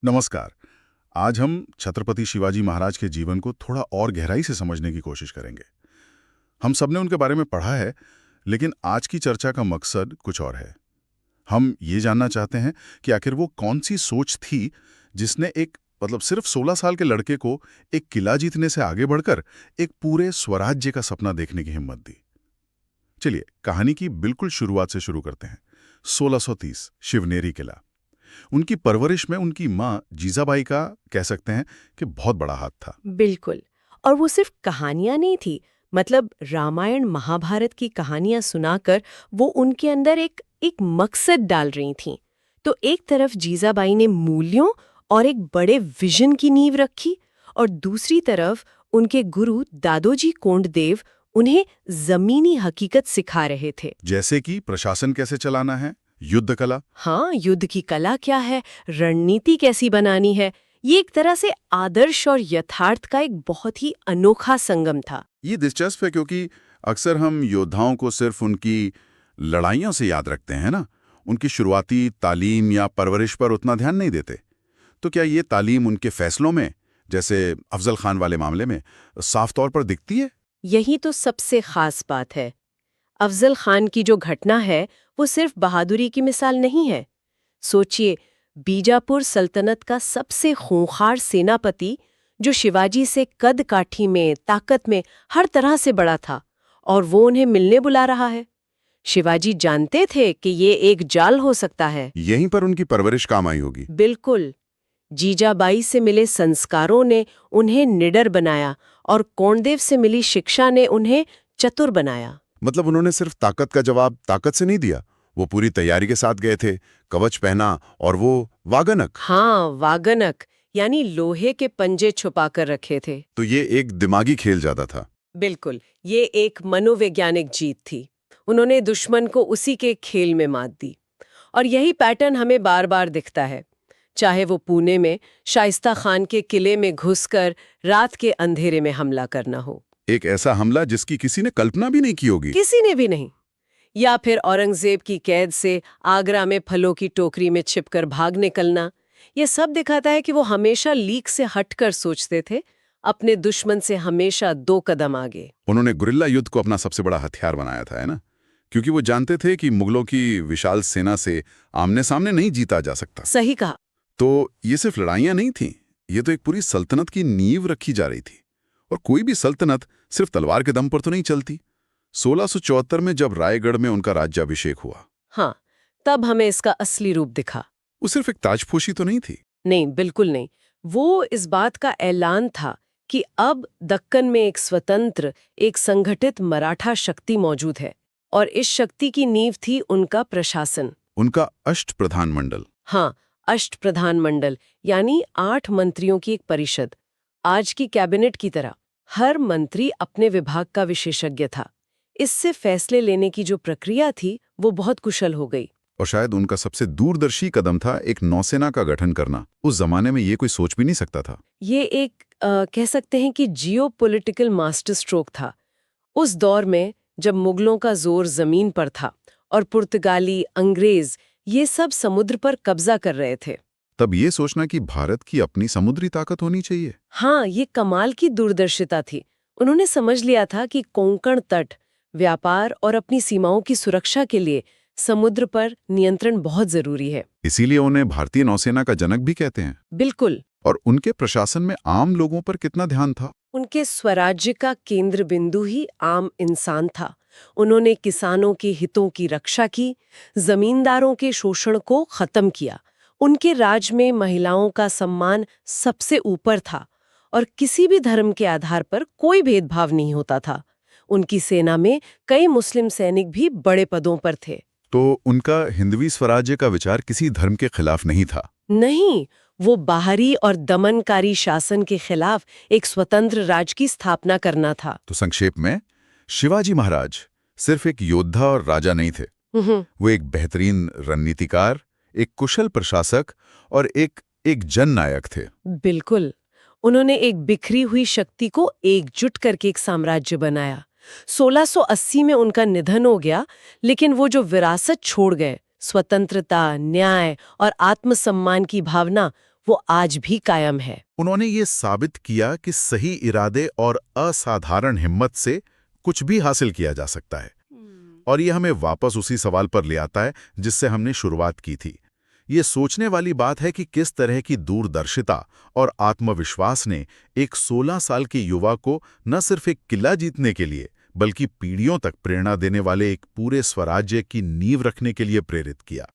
नमस्कार। आज हम छत्रपति शिवाजी महाराज के जीवन को थोड़ा और गहराई से समझने की कोशिश करेंगे। हम सबने उनके बारे में पढ़ा है, लेकिन आज की चर्चा का मकसद कुछ और है। हम ये जानना चाहते हैं कि आखिर वो कौन सी सोच थी जिसने एक सिर्फ 16 साल के लड़के को एक किला जीतने से आगे बढ़कर एक पूरे स्वराज्य का सपना देखने की हिम्मत दी। चलिए कहानी की बिल्कुल शुरुआत से शुरू करते हैं। 1630 शिवनेरी किला। उनकी परवरिश में उनकी माँ जीजाबाई का कह सकते हैं कि बहुत बड़ा हाथ था। बिल्कुल। और वो सिर्फ कहानियां नहीं थी, मतलब रामायण महाभारत की कहानियां सुनाकर वो उनके अंदर एक मकसद डाल रही थीं। तो एक तरफ जीजाबाई ने मूल्यों और एक बड़े विजन की नींव रखी, और दूसरी तरफ उनके गुरु दादोजी कोंडदेव उन्हें जमीनी हकीकत सिखा रहे थे। जैसे कि प्रशासन कैसे चलाना है, युद्ध कला। हाँ, युद्ध की कला क्या है, रणनीति कैसी बनानी है। ये एक तरह से आदर्श और यथार्थ का एक बहुत ही अनोखा संगम था। ये दिलचस्प है क्योंकि अक्सर हम योद्धाओं को सिर्फ उनकी लड़ाइयों से याद रखते हैं ना, उनकी शुरुआती तालीम या परवरिश पर उतना ध्यान नहीं देते। तो क्या ये तालीम उनके फैसलों में, जैसे अफजल खान वाले मामले में, साफ तौर पर दिखती है? यही तो सबसे खास बात है। अफजल खान की जो घटना है वो सिर्फ बहादुरी की मिसाल नहीं है। सोचिए, बीजापुर सल्तनत का सबसे खूंखार सेनापति जो शिवाजी से कद काठी में, ताकत में हर तरह से बड़ा था, और वो उन्हें मिलने बुला रहा है। शिवाजी जानते थे कि ये एक जाल हो सकता है। यहीं पर उनकी परवरिश काम आई होगी। बिल्कुल। जीजाबाई से मिले संस्कारों ने उन्हें निडर बनाया, और कोंडदेव से मिली शिक्षा ने उन्हें चतुर बनाया। मतलब उन्होंने सिर्फ ताकत का जवाब ताकत से नहीं दिया, वो पूरी तैयारी के साथ गए थे, कवच पहना और वो वागनक। हाँ, वागनक, यानी लोहे के पंजे छुपा कर रखे थे। तो ये एक दिमागी खेल ज्यादा था। बिल्कुल, ये एक मनोवैज्ञानिक जीत थी। उन्होंने दुश्मन को उसी के खेल में मात दी। और यही पैटर्न हमें बार बार दिखता है, चाहे वो पुणे में शाइस्ता खान के किले में घुसकर रात के अंधेरे में हमला करना हो। एक ऐसा हमला जिसकी किसी ने कल्पना भी नहीं की होगी। किसी ने भी नहीं। या फिर औरंगजेब की कैद से आगरा में फलों की टोकरी में छिपकर भाग निकलना। ये सब दिखाता है कि वो हमेशा लीक से हटकर सोचते थे, अपने दुश्मन से हमेशा 2 कदम आगे। उन्होंने गुरिल्ला युद्ध को अपना सबसे बड़ा हथियार बनाया था, है ना? क्योंकि वो जानते थे कि मुगलों की विशाल सेना से आमने सामने नहीं जीता जा सकता। सही कहा। तो ये सिर्फ लड़ाइयां नहीं थीं, ये तो एक पूरी सल्तनत की नींव रखी जा रही थी। और कोई भी सल्तनत सिर्फ तलवार के दम पर तो नहीं चलती। 1674 में जब रायगढ़ में उनका राज्याभिषेक हुआ, हाँ, तब हमें इसका असली रूप दिखा। वो सिर्फ एक ताजपोशी तो नहीं थी। नहीं, बिल्कुल नहीं। वो इस बात का ऐलान था कि अब दक्कन में एक स्वतंत्र, एक संगठित मराठा शक्ति मौजूद है, और इस शक्ति की नींव थी उनका प्रशासन। उनका अष्टप्रधान मंडल। हाँ, अष्टप्रधान मंडल, यानी 8 मंत्रियों की एक परिषद। आज की कैबिनेट की तरह हर मंत्री अपने विभाग का विशेषज्ञ था। इससे फैसले लेने की जो प्रक्रिया थी वो बहुत कुशल हो गई। और शायद उनका सबसे दूरदर्शी कदम था एक नौसेना का गठन करना। उस जमाने में ये कोई सोच भी नहीं सकता था। ये एक कह सकते हैं कि जियोपॉलिटिकल मास्टर स्ट्रोक था। उस दौर में जब मुगलों का जोर जमीन पर था और पुर्तगाली, अंग्रेज ये सब समुद्र पर कब्जा कर रहे थे, तब ये सोचना कि भारत की अपनी समुद्री ताकत होनी चाहिए। हाँ, ये कमाल की दूरदर्शिता थी। उन्होंने समझ लिया था कि कोंकण तट, व्यापार और अपनी सीमाओं की सुरक्षा के लिए समुद्र पर नियंत्रण बहुत जरूरी है। इसीलिए उन्हें भारतीय नौसेना का जनक भी कहते हैं। बिल्कुल। और उनके प्रशासन में आम लोगों पर कितना ध्यान था? उनके स्वराज्य का केंद्र बिंदु ही आम इंसान था। उन्होंने किसानों के हितों की रक्षा की, जमींदारों के शोषण को खत्म किया। उनके राज में महिलाओं का सम्मान सबसे ऊपर था, और किसी भी धर्म के आधार पर कोई भेदभाव नहीं होता था। उनकी सेना में कई मुस्लिम सैनिक भी बड़े पदों पर थे। तो उनका हिंदवी स्वराज्य का विचार किसी धर्म के खिलाफ नहीं था। नहीं, वो बाहरी और दमनकारी शासन के खिलाफ एक स्वतंत्र राज्य की स्थापना करना था। तो संक्षेप में, शिवाजी महाराज सिर्फ एक योद्धा और राजा नहीं थे। वो एक बेहतरीन रणनीतिकार, एक कुशल प्रशासक और एक जननायक थे। बिल्कुल। उन्होंने एक बिखरी हुई शक्ति को एकजुट करके एक साम्राज्य बनाया। 1680 में उनका निधन हो गया, लेकिन वो जो विरासत छोड़ गए, स्वतंत्रता, न्याय और आत्मसम्मान की भावना, वो आज भी कायम है। उन्होंने ये साबित किया कि सही इरादे और असाधारण हिम्मत से कुछ भी हासिल किया जा सकता है। और ये हमें वापस उसी सवाल पर ले आता है जिससे हमने शुरुआत की थी। ये सोचने वाली बात है कि किस तरह की दूरदर्शिता और आत्मविश्वास ने एक 16 साल के युवा को न सिर्फ एक किला जीतने के लिए बल्कि पीढ़ियों तक प्रेरणा देने वाले एक पूरे स्वराज्य की नींव रखने के लिए प्रेरित किया।